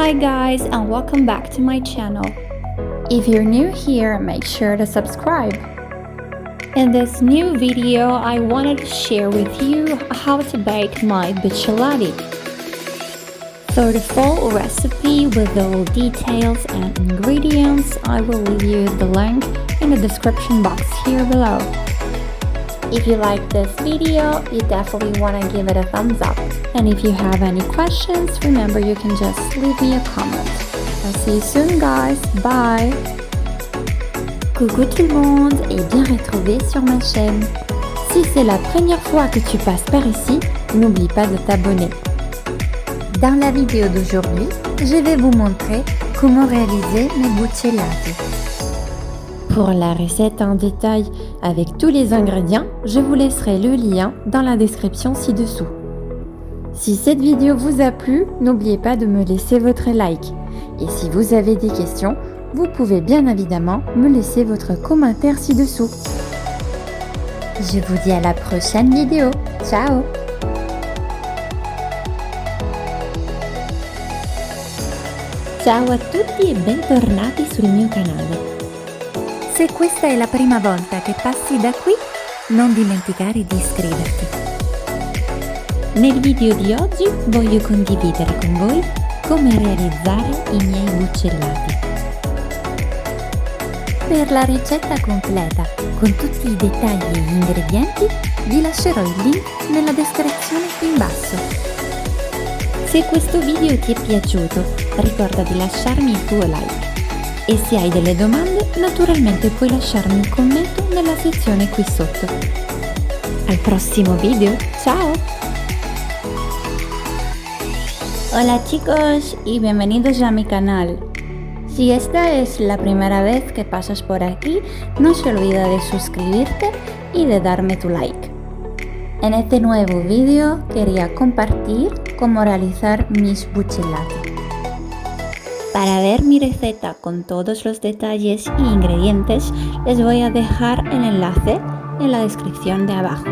Hi guys, and welcome back to my channel. If you're new here, make sure to subscribe. In this new video, I wanted to share with you how to bake my Buccellati. For the full recipe with all details and ingredients, I will leave you the link in the description box here below. If you like this video, you definitely want to give it a thumbs up. And if you have any questions, remember you can just leave me a comment. I'll see you soon guys, bye! Coucou tout le monde et bien retrouvé sur ma chaîne. Si c'est la première fois que tu passes par ici, n'oublie pas de t'abonner. Dans la vidéo d'aujourd'hui, je vais vous montrer comment réaliser mes buccellati. Pour la recette en détail avec tous les ingrédients, je vous laisserai le lien dans la description ci-dessous. Si cette vidéo vous a plu, n'oubliez pas de me laisser votre like. Et si vous avez des questions, vous pouvez bien évidemment me laisser votre commentaire ci-dessous. Je vous dis à la prochaine vidéo. Ciao! Ciao a tutti e bentornati sul mio canale. Se questa è la prima volta che passi da qui, non dimenticare di iscriverti. Nel video di oggi voglio condividere con voi come realizzare i miei buccellati. Per la ricetta completa, con tutti i dettagli e gli ingredienti, vi lascerò il link nella descrizione in basso. Se questo video ti è piaciuto, ricorda di lasciarmi il tuo like. E se hai delle domande, naturalmente puoi lasciarmi un commento nella sezione qui sotto. Al prossimo video, ciao! Hola chicos y bienvenidos a mi canal. Si esta es la primera vez que pasas por aquí, no se olvida de suscribirte y de darme tu like. En este nuevo video quería compartir cómo realizar mis buccellati. Para ver mi receta con todos los detalles y ingredientes, les voy a dejar el enlace en la descripción de abajo.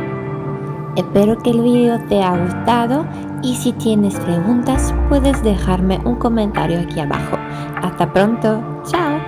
Espero que el video te haya gustado y si tienes preguntas puedes dejarme un comentario aquí abajo. Hasta pronto, chao.